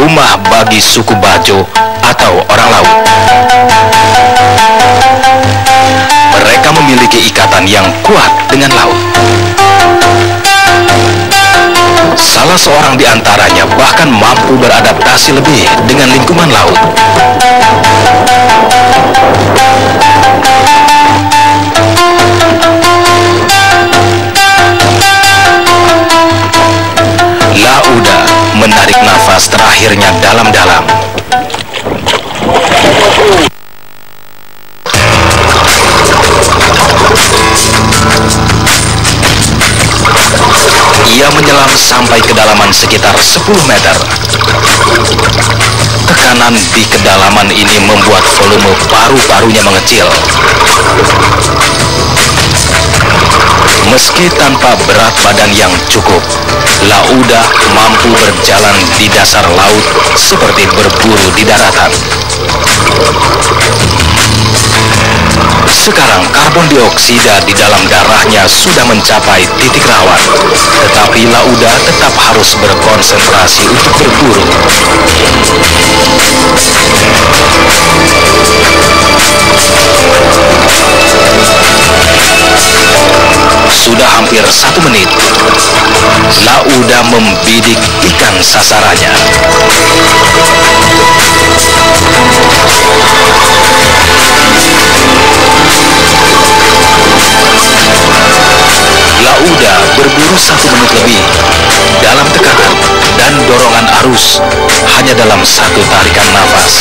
rumah bagi suku Bajo atau orang laut. Mereka memiliki ikatan yang kuat dengan laut. Salah seorang di antaranya bahkan mampu beradaptasi lebih dengan lingkungan laut. Lauda menarik nafas terakhirnya dalam-dalam. Ia menyelam sampai kedalaman sekitar 10 meter. Tekanan di kedalaman ini membuat volume paru-parunya mengecil. Meski tanpa berat badan yang cukup, Lauda mampu berjalan di dasar laut seperti berburu di daratan. Sekarang karbon dioksida di dalam darahnya sudah mencapai titik rawan, tetapi Lauda tetap harus berkonsentrasi untuk berburu. Sudah hampir 1 menit, Lauda membidik ikan sasarannya. Lauda berburu 1 menit lebih dalam tekanan dan dorongan arus hanya dalam 1 tarikan nafas.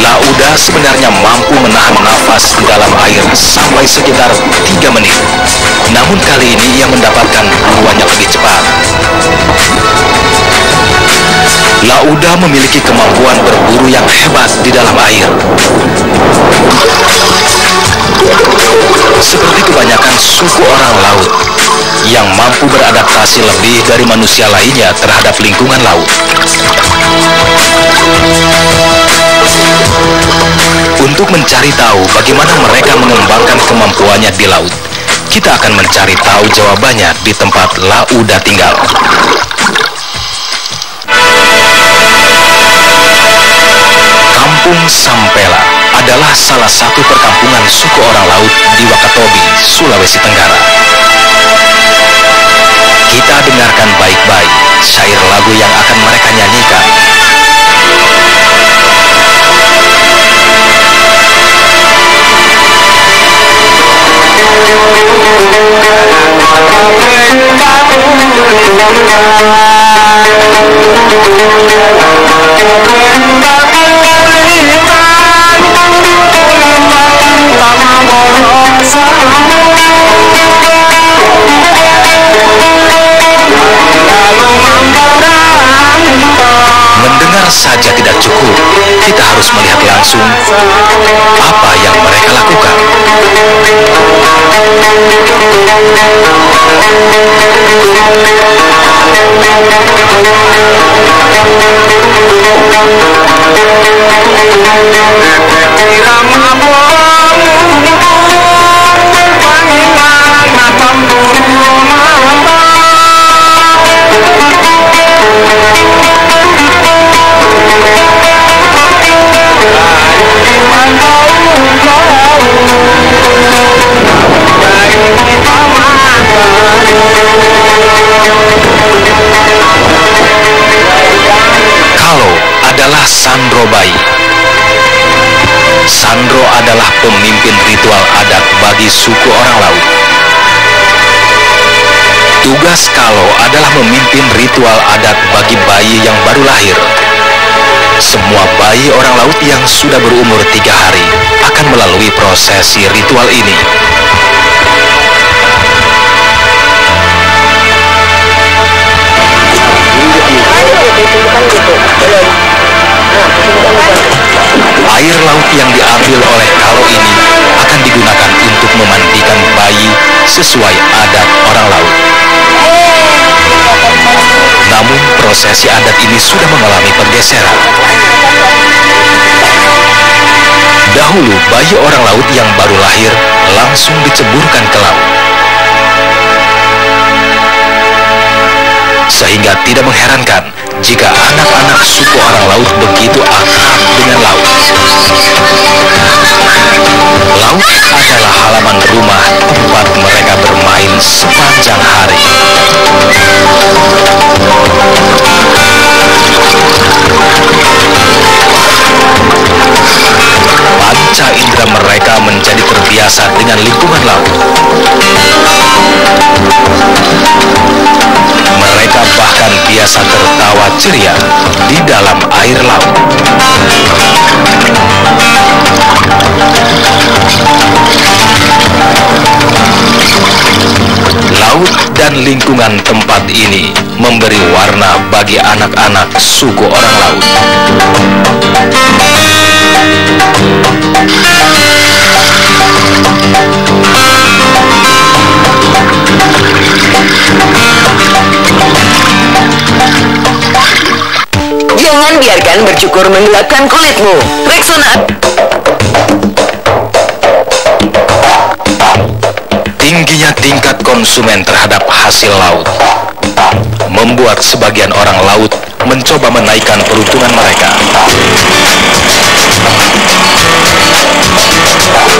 Lauda sebenarnya mampu menahan nafas di dalam air sampai sekitar 3 menit. Namun kali ini ia mendapatkan buruan yang lebih cepat. Lauda memiliki kemampuan berburu yang hebat di dalam air. Seperti kebanyakan suku orang laut yang mampu beradaptasi lebih dari manusia lainnya terhadap lingkungan laut. Untuk mencari tahu bagaimana mereka mengembangkan kemampuannya di laut, kita akan mencari tahu jawabannya di tempat Lauda tinggal. Kampung Sampela adalah salah satu perkampungan suku orang laut di Wakatobi, Sulawesi Tenggara. Kita dengarkan baik-baik syair lagu yang akan mereka nyanyikan. Mendengar saja tidak cukup, kita harus melihat langsung apa yang mereka lakukan. Adalah Sandro Bayi. Sandro adalah pemimpin ritual adat bagi suku orang laut. Tugas Kalo adalah memimpin ritual adat bagi bayi yang baru lahir. Semua bayi orang laut yang sudah berumur 3 hari akan melalui prosesi ritual ini. Air laut yang diambil oleh Kalo ini akan digunakan untuk memandikan bayi sesuai adat orang laut. Namun prosesi adat ini sudah mengalami pergeseran. Dahulu bayi orang laut yang baru lahir langsung diceburkan ke laut. tidak mengherankan jika anak-anak suku orang laut begitu akrab dengan laut. Laut adalah halaman rumah tempat mereka bermain sepanjang hari. Panca indera mereka menjadi terbiasa dengan lingkungan laut. Mereka bahkan biasa tertawa ceria di dalam air laut. Laut dan lingkungan tempat ini memberi warna bagi anak-anak suku orang laut. Jangan biarkan bercukur menggelapkan kulitmu, Rexona. Tingginya tingkat konsumen terhadap hasil laut membuat sebagian orang laut mencoba menaikkan peruntungan mereka.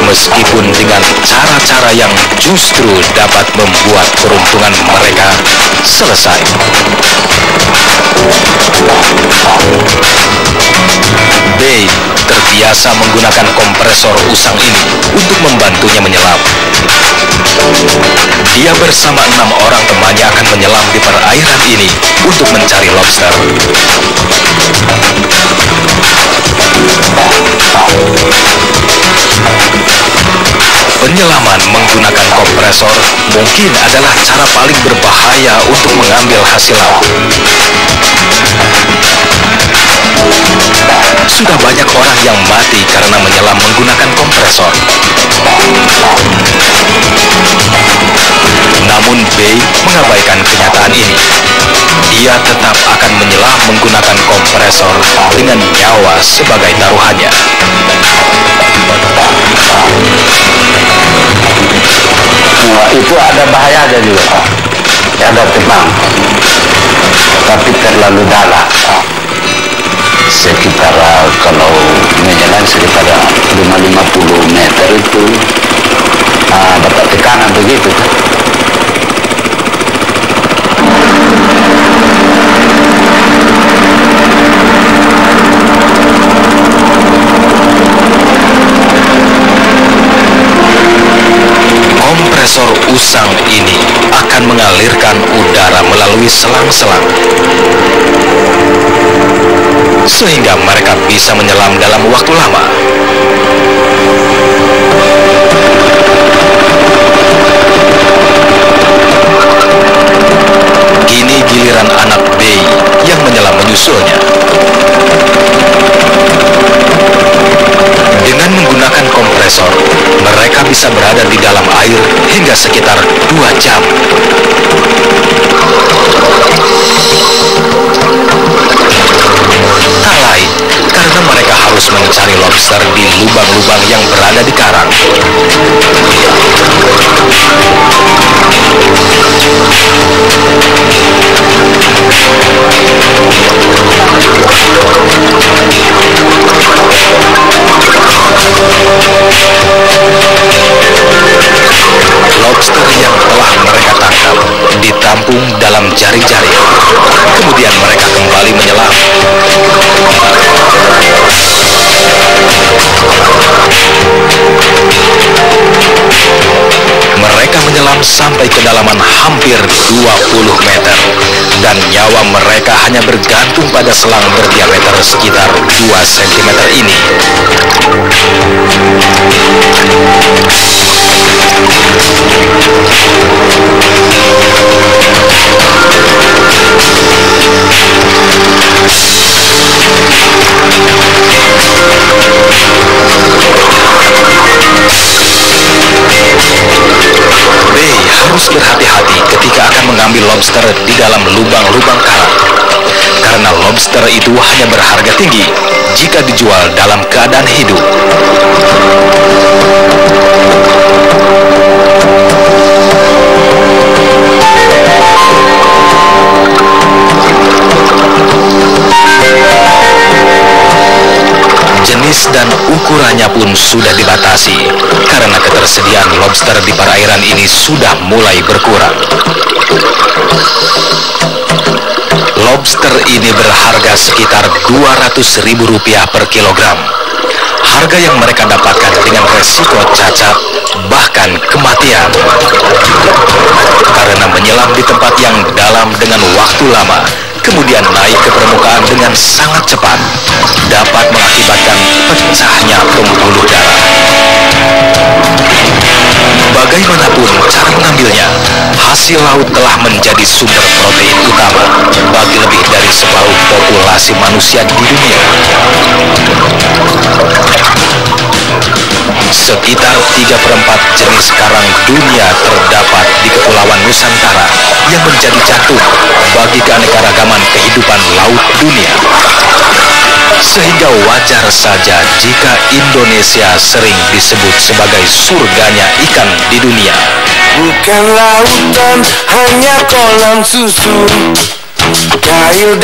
Meskipun dengan cara-cara yang justru dapat membuat peruntungan mereka selesai. Bay terbiasa menggunakan kompresor usang ini untuk membantunya menyelam. Dia bersama 6 orang temannya akan menyelam di perairan ini untuk mencari lobster. Penyelaman menggunakan kompresor mungkin adalah cara paling berbahaya untuk mengambil hasil laut. Sudah banyak orang yang mati karena menyelam menggunakan kompresor. Namun Bay mengabaikan kenyataan ini. Dia tetap akan menyelam menggunakan kompresor dengan nyawa sebagai taruhannya. Itu ada bahayanya juga, Pak. Ada tebang, tapi terlalu dalam. Sekitar kalau menyelam sekitar 50 meter itu dapat tekanan begitu kan. Kompresor usang ini akan mengalirkan udara melalui selang-selang sehingga mereka bisa menyelam dalam waktu lama. Kini giliran anak Bay yang menyelam menyusulnya. Dengan menggunakan kompresor, mereka bisa berada di dalam air hingga sekitar 2 jam. Tak lain, karena mereka harus mencari lobster di lubang-lubang yang berada di karang. Lobster yang telah mereka tangkap ditampung dalam jari-jari. Kemudian mereka kembali menyelam. Mereka menyelam sampai kedalaman hampir 20 meter dan nyawa mereka hanya bergantung pada selang berdiameter sekitar 2 cm ini. Bay harus berhati-hati ketika akan mengambil lobster di dalam lubang-lubang karang. Karena lobster itu hanya berharga tinggi jika dijual dalam keadaan hidup. jenis dan ukurannya pun sudah dibatasi karena ketersediaan lobster di perairan ini sudah mulai berkurang. Lobster ini berharga sekitar Rp200.000 per kilogram. Harga yang mereka dapatkan dengan resiko cacat, bahkan kematian. Karena menyelam di tempat yang dalam dengan waktu lama, kemudian naik ke permukaan dengan sangat cepat, dapat mengakibatkan pecahnya pembuluh darah. Bagaimanapun cara mengambilnya, hasil laut telah menjadi sumber protein utama bagi lebih dari separuh populasi manusia di dunia. Sekitar 3/4 jenis karang dunia terdapat di Kepulauan Nusantara yang menjadi jantung bagi keanekaragaman kehidupan laut dunia. Sehingga wajar saja jika Indonesia sering disebut sebagai surganya ikan di dunia. Bukan lautan, hanya kolam susu. Kayu